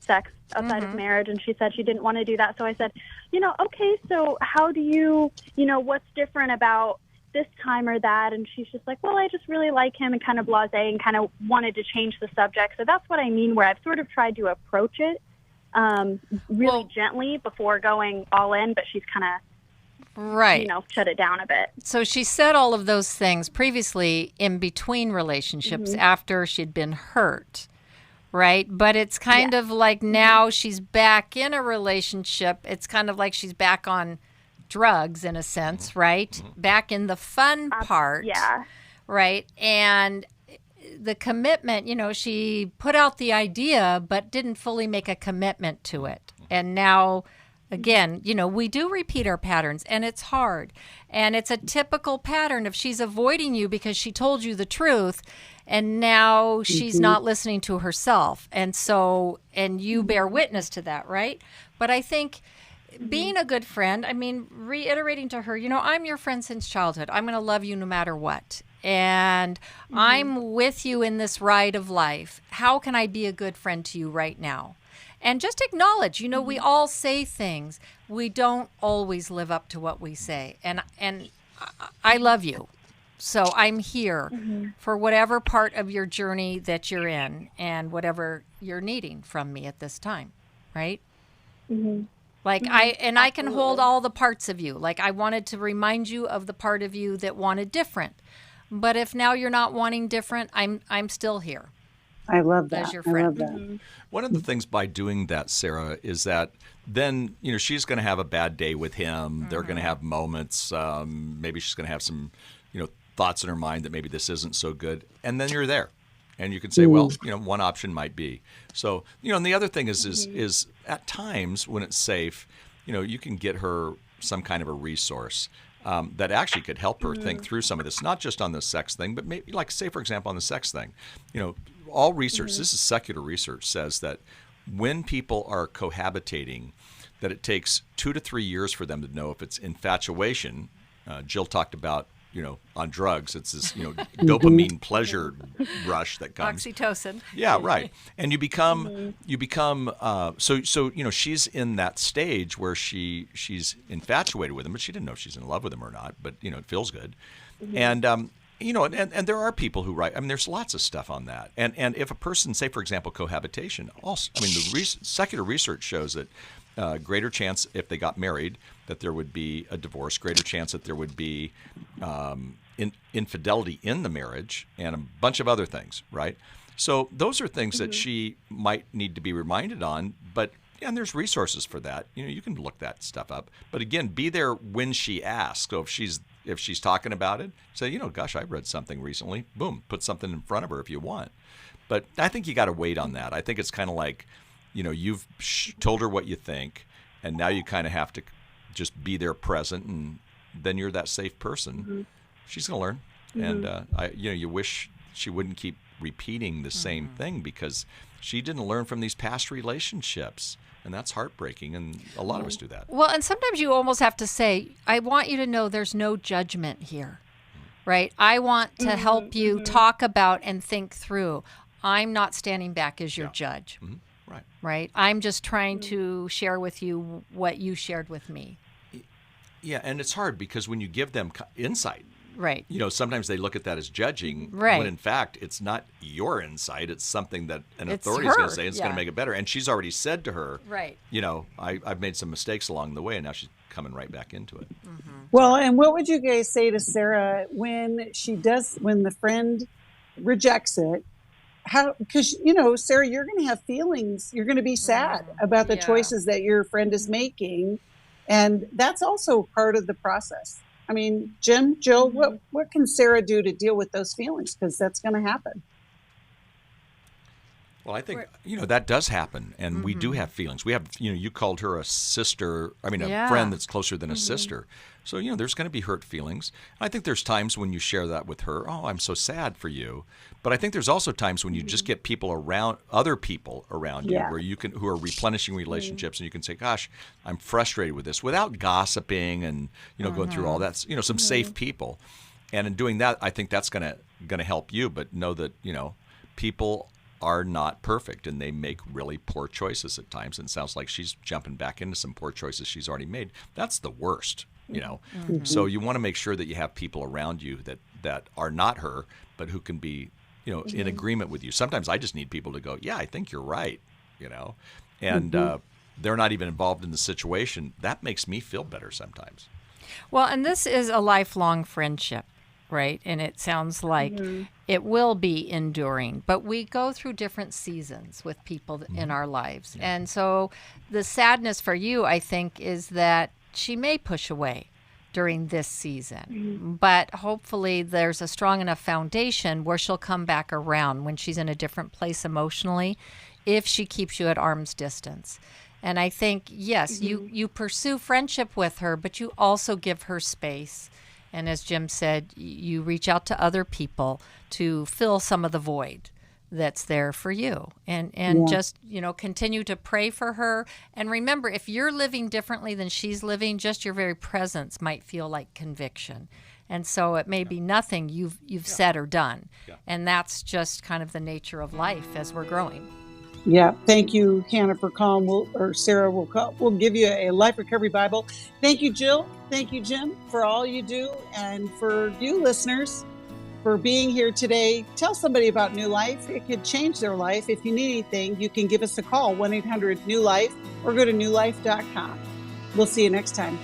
Speaker 25: sex outside of marriage, and she said she didn't want to do that. So I said, okay, so how do you what's different about this time or that? And she's just like, well, I just really like him, and kind of blasé, and kind of wanted to change the subject. So that's what I mean, where I've sort of tried to approach it really gently before going all in, but she's kind of shut it down a bit.
Speaker 4: So she said all of those things previously in between relationships after she'd been hurt, right? But it's kind of like now she's back in a relationship. It's kind of like she's back on drugs in a sense, right? Back in the fun part, right? And the commitment, she put out the idea but didn't fully make a commitment to it. And now, again, we do repeat our patterns, and it's hard. And it's a typical pattern of she's avoiding you because she told you the truth, and now she's not listening to herself. And so, and you bear witness to that, right? But I think being a good friend, reiterating to her, I'm your friend since childhood. I'm going to love you no matter what. And I'm with you in this ride of life. How can I be a good friend to you right now? And just acknowledge, we all say things. We don't always live up to what we say. And I love you. So I'm here for whatever part of your journey that you're in and whatever you're needing from me at this time, right? Like I can hold all the parts of you. Like, I wanted to remind you of the part of you that wanted different. But if now you're not wanting different, I'm still here.
Speaker 2: I love that.
Speaker 4: As your friend.
Speaker 2: I love that.
Speaker 3: One of the things by doing that, Sarah, is that then, she's going to have a bad day with him. They're going to have moments. Maybe she's going to have some, thoughts in her mind that maybe this isn't so good. And then you're there. And you can say, well, one option might be. So, and the other thing is at times when it's safe, you can get her some kind of a resource that actually could help her think through some of this, not just on the sex thing, but maybe, like, say, for example, on the sex thing. All research, this is secular research, says that when people are cohabitating, that it takes 2 to 3 years for them to know if it's infatuation. Jill talked about, on drugs, it's this, dopamine pleasure rush that comes.
Speaker 4: Oxytocin.
Speaker 3: Yeah, right. And you become, so she's in that stage where she's infatuated with him, but she didn't know if she's in love with him or not, but, it feels good. And, and there are people who write, there's lots of stuff on that. And if a person, say, for example, cohabitation, also, the secular research shows that greater chance if they got married that there would be a divorce, greater chance that there would be infidelity in the marriage, and a bunch of other things, right? So those are things that she might need to be reminded on, and there's resources for that. You can look that stuff up. But again, be there when she asks. So if she's talking about it, say, gosh, I read something recently. Boom, put something in front of her if you want. But I think you got to wait on that. I think it's kind of like, you've told her what you think, and now you kind of have to just be there present, and then you're that safe person. She's going to learn. And, you wish she wouldn't keep repeating the same thing, because she didn't learn from these past relationships. And that's heartbreaking, and a lot of us do that.
Speaker 4: Well, and sometimes you almost have to say, I want you to know there's no judgment here, right? I want to help you talk about and think through. I'm not standing back as your judge.
Speaker 3: Right.
Speaker 4: Right? I'm just trying to share with you what you shared with me.
Speaker 3: Yeah, and it's hard because when you give them insight,
Speaker 4: right?
Speaker 3: Sometimes they look at that as judging,
Speaker 4: right?
Speaker 3: When in fact it's not your insight; it's something that an authority is going to say. It's going to make it better. And she's already said to her,
Speaker 4: right?
Speaker 3: I've made some mistakes along the way, and now she's coming right back into it.
Speaker 2: Well, and what would you guys say to Sarah when the friend rejects it? How? Because Sarah, you're going to have feelings. You're going to be sad about the choices that your friend is making, and that's also part of the process. Jim, Jill, what can Sarah do to deal with those feelings? Because that's going to happen.
Speaker 3: Well, I think, that does happen, and we do have feelings. We have, you called her a sister, a friend that's closer than a sister. So, there's going to be hurt feelings. I think there's times when you share that with her, oh, I'm so sad for you. But I think there's also times when you just get other people around you who are replenishing relationships, and you can say, gosh, I'm frustrated with this, without gossiping and, going through all that, some safe people. And in doing that, I think that's going to help you, but know that, people are not perfect, and they make really poor choices at times. And it sounds like she's jumping back into some poor choices she's already made. That's the worst, So you want to make sure that you have people around you that are not her, but who can be, in agreement with you. Sometimes I just need people to go, yeah, I think you're right, and they're not even involved in the situation. That makes me feel better sometimes.
Speaker 4: Well, and this is a lifelong friendship, right? And it sounds like it will be enduring, but we go through different seasons with people in our lives. Yeah. And so the sadness for you, I think, is that she may push away during this season, but hopefully there's a strong enough foundation where she'll come back around when she's in a different place emotionally, if she keeps you at arm's distance. And I think, yes, you pursue friendship with her, but you also give her space. And as Jim said, you reach out to other people to fill some of the void that's there for you. And just, continue to pray for her. And remember, if you're living differently than she's living, just your very presence might feel like conviction. And so it may be nothing you've said or done. Yeah. And that's just kind of the nature of life as we're growing.
Speaker 2: Yeah. Thank you, Hannah, for calling. Sarah we'll give you a Life Recovery Bible. Thank you, Jill. Thank you, Jim, for all you do. And for you listeners, for being here today. Tell somebody about New Life. It could change their life. If you need anything, you can give us a call, 1-800-NEW-LIFE, or go to newlife.com. We'll see you next time.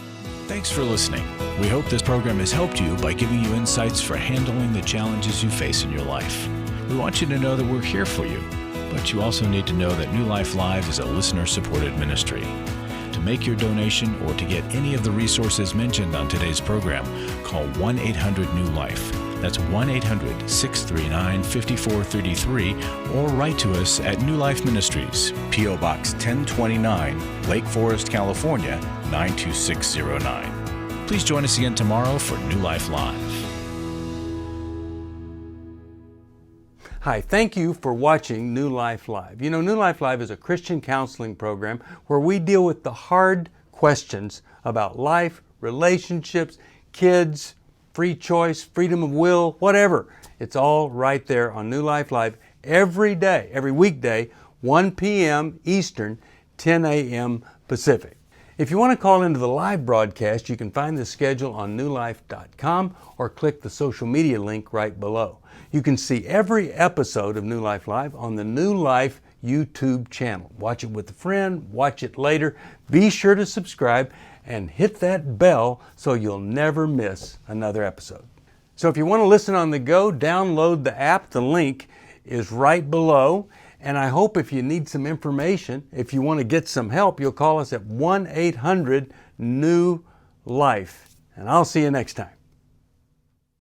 Speaker 1: Thanks for listening. We hope this program has helped you by giving you insights for handling the challenges you face in your life. We want you to know that we're here for you, but you also need to know that New Life Live is a listener-supported ministry. To make your donation or to get any of the resources mentioned on today's program, call 1-800-NEW-LIFE. That's 1-800-639-5433, or write to us at New Life Ministries, P.O. Box 1029, Lake Forest, California, 92609. Please join us again tomorrow for New Life Live.
Speaker 9: Hi, thank you for watching New Life Live. You know, New Life Live is a Christian counseling program where we deal with the hard questions about life, relationships, kids, free choice, freedom of will, whatever. It's all right there on New Life Live every day, every weekday, 1 p.m. Eastern, 10 a.m. Pacific. If you want to call into the live broadcast, you can find the schedule on newlife.com or click the social media link right below. You can see every episode of New Life Live on the New Life YouTube channel. Watch it with a friend, watch it later. Be sure to subscribe and hit that bell so you'll never miss another episode. So if you want to listen on the go, download the app. The link is right below. And I hope if you need some information, if you want to get some help, you'll call us at 1-800-NEW-LIFE. And I'll see you next time.